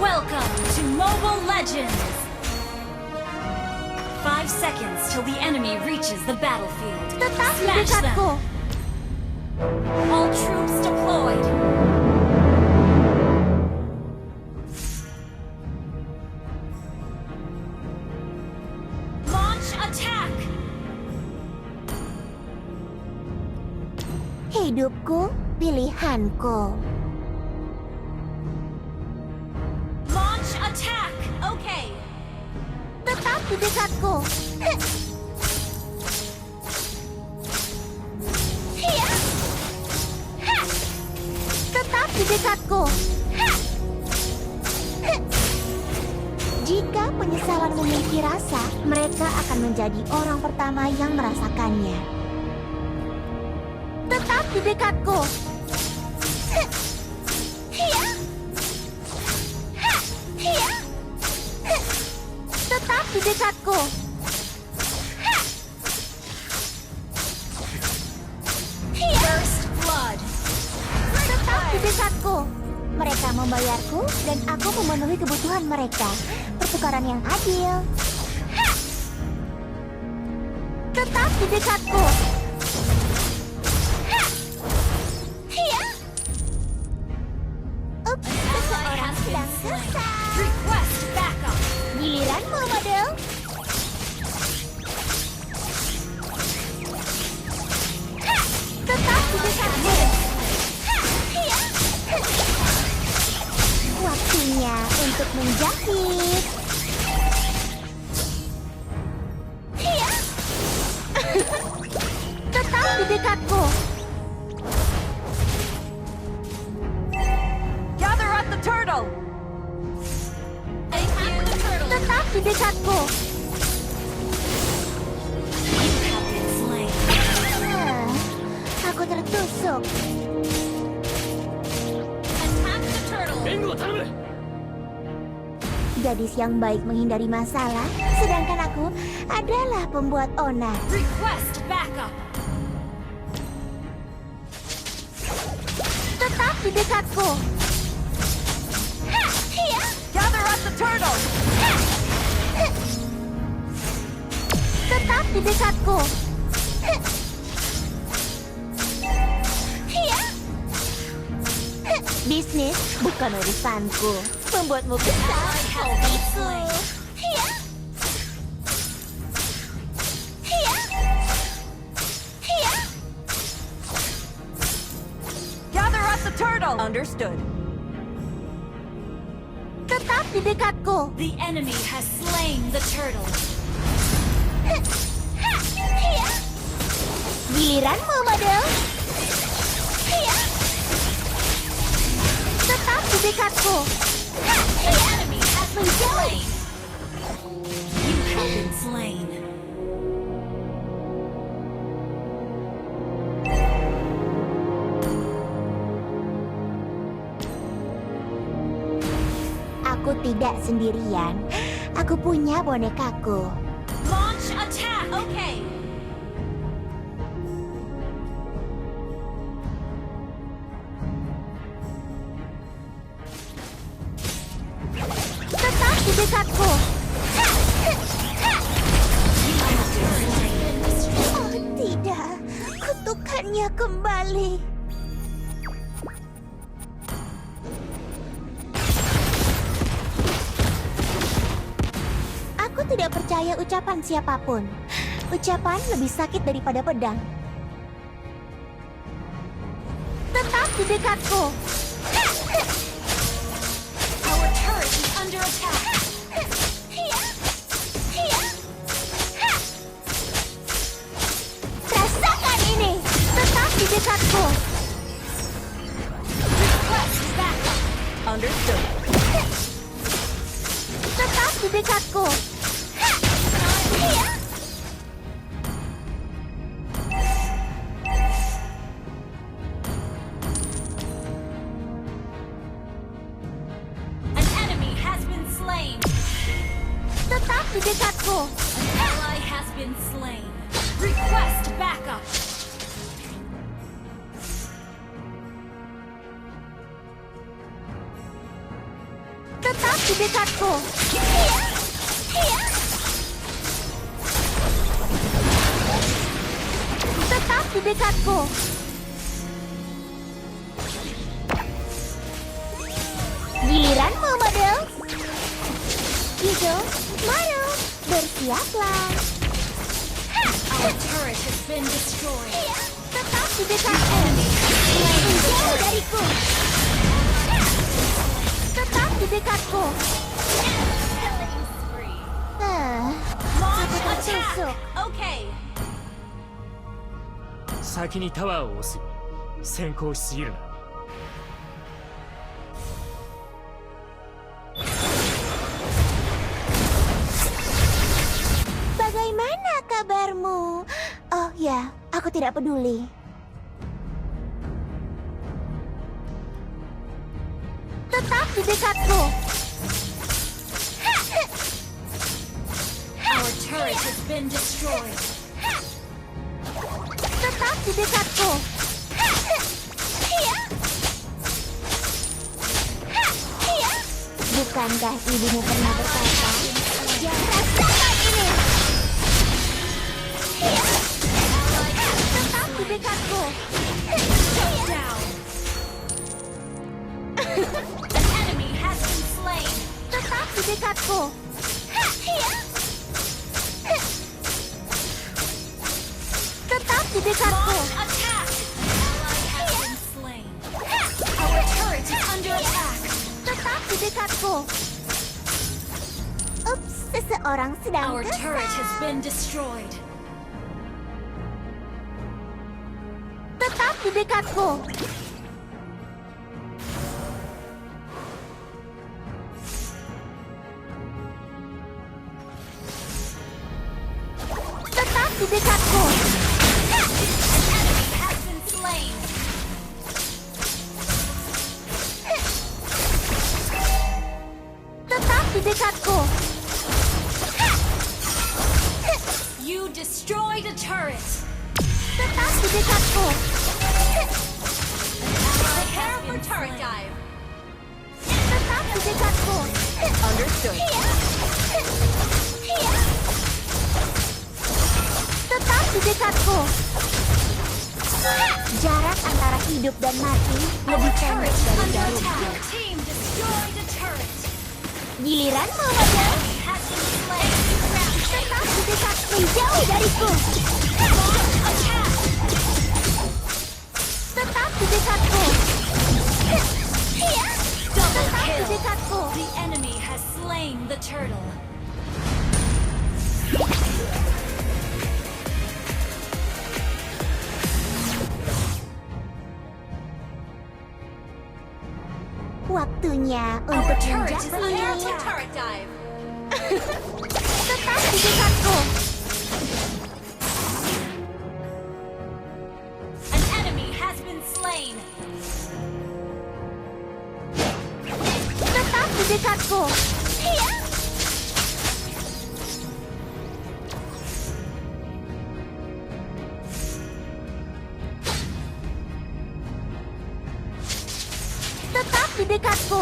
Welcome to Mobile Legends! 5 seconds till the enemy reaches the battlefield. Tetap di Smash dekatku. them! All troops deployed! Launch attack! Hidupku, pilihanku. Launch attack! Okay! Tetap di dekatku. Hiya. Ha. Tetap di dekatku. Ha. Jika penyesalan memiliki rasa, mereka akan menjadi orang pertama yang merasakannya. Tetap di dekatku. Hiya. Ha. Hiya. Tetap di dekatku. Ha. Hiya. First blood! Tetap di dekatku. Mereka membayarku dan aku memenuhi kebutuhan mereka. Pertukaran yang adil. Ha. Tetap di dekatku. Ha. Hiya. Ups, seseorang sedang kesal. Request backup! Giliranmu, model. Ha. Tetap di dekatku. Ha. Hiya. Waktunya untuk menjahit. Hiya. Tetap di dekatku. Gather up the turtle! Thank you, the turtle! Tetap di dekatku. You have been slain. Aku tertusuk. Attack the turtle! Gadis yang baik menghindari masalah, sedangkan aku adalah pembuat onar. Request backup! Tetap di dekatku. Ha, hiya. Gather up the turtle! Ha. Ha. Tetap di dekatku. Ha. Hiya. Ha. Bisnis bukan urusanku. Membuatmu kesal, hobiku. Hiya. Hiya. Hiya. Gather up the turtle! Understood. Tetap di dekatku. The enemy has slain the turtle. Ha. Ha. Hiya. Giliranmu, model. Hiya. Tetap di dekatku. Ha. The Hiya. enemy has been slain! You have been slain. Aku tidak sendirian. Aku punya bonekaku. Launch attack! Okay! Tetap di dekatku. Ha! Ha! You have been slain. Oh tidak, kutukannya kembali. Aku tidak percaya ucapan siapapun. Ucapan lebih sakit daripada pedang. Tetap di dekatku. Ha! Ha! Our turret is under attack. Hiya. Hiya. Ha. Rasakan ini. Tetap di dekatku. Request backup! Understood. Tetap di dekatku. Ha. Hiya. An enemy has been slain. Tetap di dekatku. An ally has been slain. Request backup! Tetap di dekatku. Tetap di dekatku. Giliranmu, model. Hijau, baru, bersiaplah. Our turret has been destroyed. Tetap di dekatku. Menjauh dariku. Tetap di dekatku. Aku tertusuk. Okay. 先にタワーを押す。先行しすぎるな。 Bagaimana kabarmu? Oh ya, aku tidak peduli. Tetap di dekatku. Our turret has been destroyed. Tetap di dekatku. Bukankah ibumu pernah berkata, jangan rasakan ini. Tetap di dekatku. Down. An enemy has been slain. Tetap di dekatku. Tetap di dekatku. Attack. Ally has been slain. Our turret is under attack. Tetap di dekatku. Ups, seseorang sedang Our turret has kesal. been destroyed. Tetap di dekatku. Tetap di dekatku. An enemy has been slain. Tetap di dekatku. You destroyed a turret. Tetap di dekatku. Prepare for turret dive. Tetap di dekatku. Understood. Tetap di dekatku. Jarak antara hidup dan mati lebih pendek dari Under jarum. attack. Your team destroyed a turret. Giliranmu, model. Has been slain. Tetap di dekatku. Jauh dariku. Attack. Tetap di dekatku. Double Tetap di kill. dekatku. The enemy has slain the turtle. Waktunya Our untuk turret is menjadi. under attack. Turret dive. Tetap di dekatku. An enemy has been slain. Tetap di dekatku. Tetap di dekatku.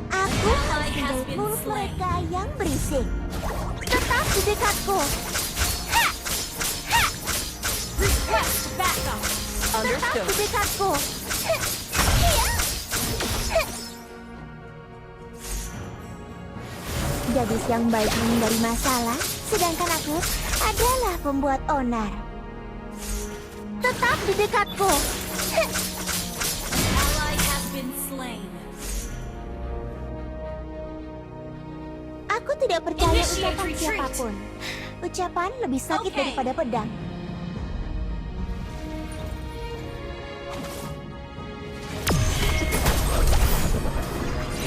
Aku Ally has menjahit been mulut slain. mereka yang berisik. Tetap di dekatku. Request backup. Tetap di dekatku. Gadis yang baik menghindari masalah, sedangkan aku adalah pembuat onar. Tetap di dekatku. Ally has been slain. Aku tidak percaya Initiate ucapan retreat. siapapun. Ucapan lebih sakit Okay. daripada pedang.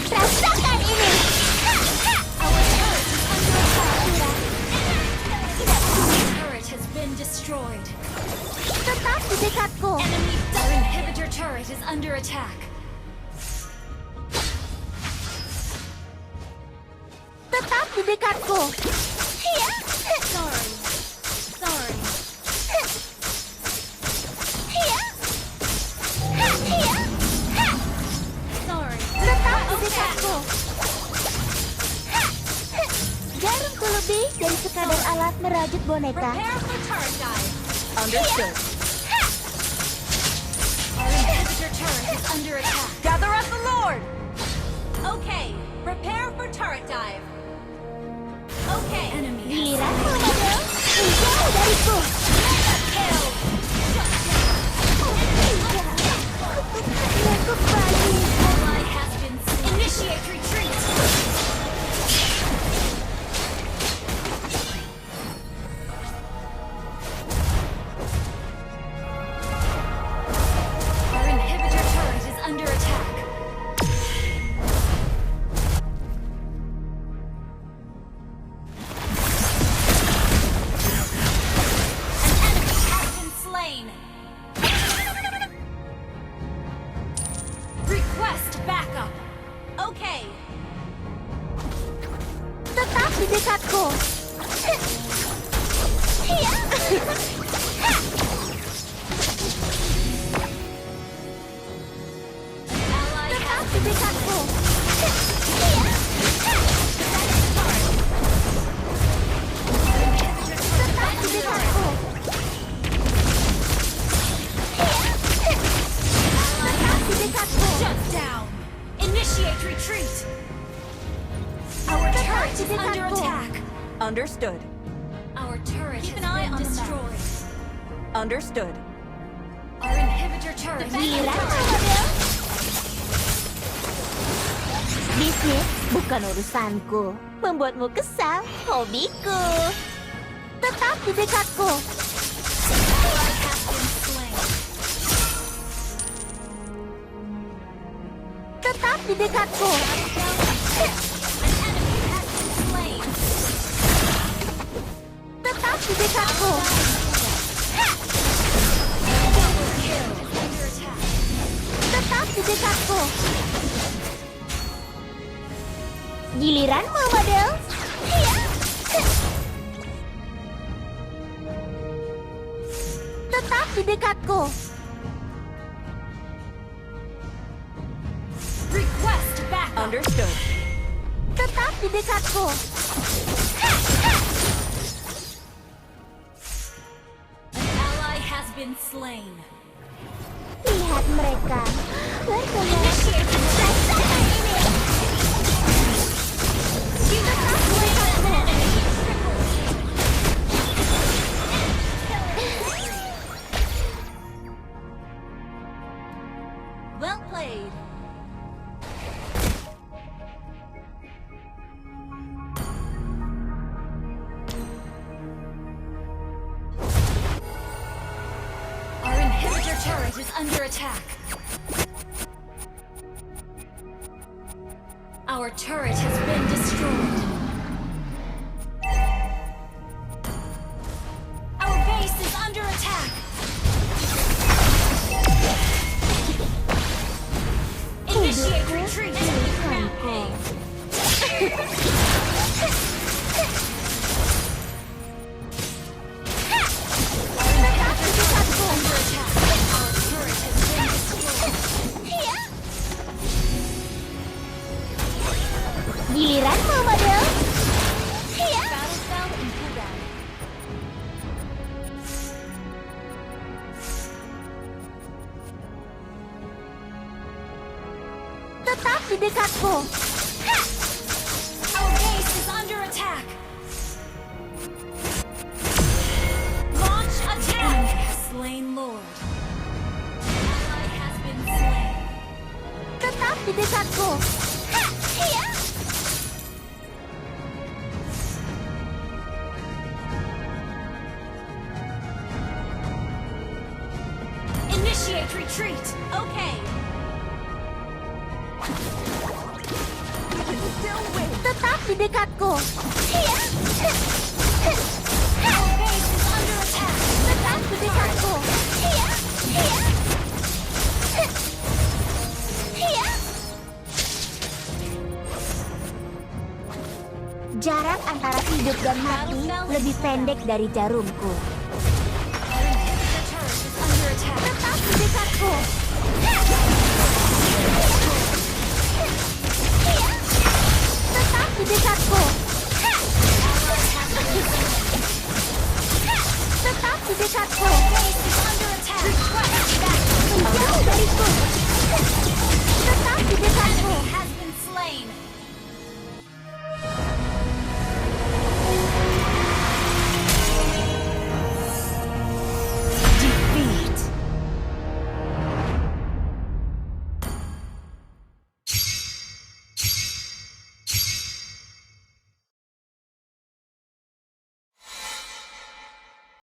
Rasakan ini. Our turret is under attack. Turret has been destroyed. Tetap di dekatku. Enemy our inhibitor turret is under attack. Tetap di dekatku. Sorry. Sorry. Sorry. Tetap di dekatku. Merajut boneka. Prepare for turret dive. Understood. Our inhibitor turret is under attack. Gather up the Lord! Okay, prepare for turret dive. Okay. Enemy has Giliranmu, model. Menjauh dariku. kill. Aku kembali. Ally has been slain. Initiate retreat. Our inhibitor turret is under attack. An enemy has been slain. Request backup. Okay. Tetap di dekatku. Iya. Ally Tetap has di dekatku. Iya. Tetap di dekatku. Tetap di dekatku. shut down. Initiate retreat. Our turret is under attack. Understood. Our turret has been destroyed. Understood. Our inhibitor turret. Giliranmu, model. Bisnis bukan urusanku. Membuatmu kesal, hobiku. Tetap di dekatku. Ally has been slain. Tetap di dekatku. An enemy has been slain. Tetap di dekatku. Double kill. Under attack. Tetap di dekatku. Giliranmu, model. Iya. Tetap di dekatku. Request backup. Understood. Tetap di dekatku. An ally has been slain. Lihat mereka. Berkeliaran. Initiate retreat. You have slain an enemy. Well played. Our inhibitor turret is under attack. Our turret has been destroyed. Our base is under attack. Initiate retreat. Rampage. Tetap di dekatku. Under attack. Our turret has been destroyed. Iya. Giliranmu, model. Iya. Battlefield and cooldown. Tetap di dekatku. Our base is under attack. Launch attack. Enemy has slain Lord. Ally has been slain. Tetap di dekatku. Iya. Initiate retreat. Okay. Tetap di dekatku. Iya. Our base is under attack. Tetap di dekatku. Iya. Iya. Iya. Jarak antara hidup dan mati lebih pendek dari jarumku. Our inhibitor turret is under attack. Tetap di dekatku. Iya. Tetap di dekatku. desatku. Base is under attack. Menjauh dariku. Tetap di desatku. Has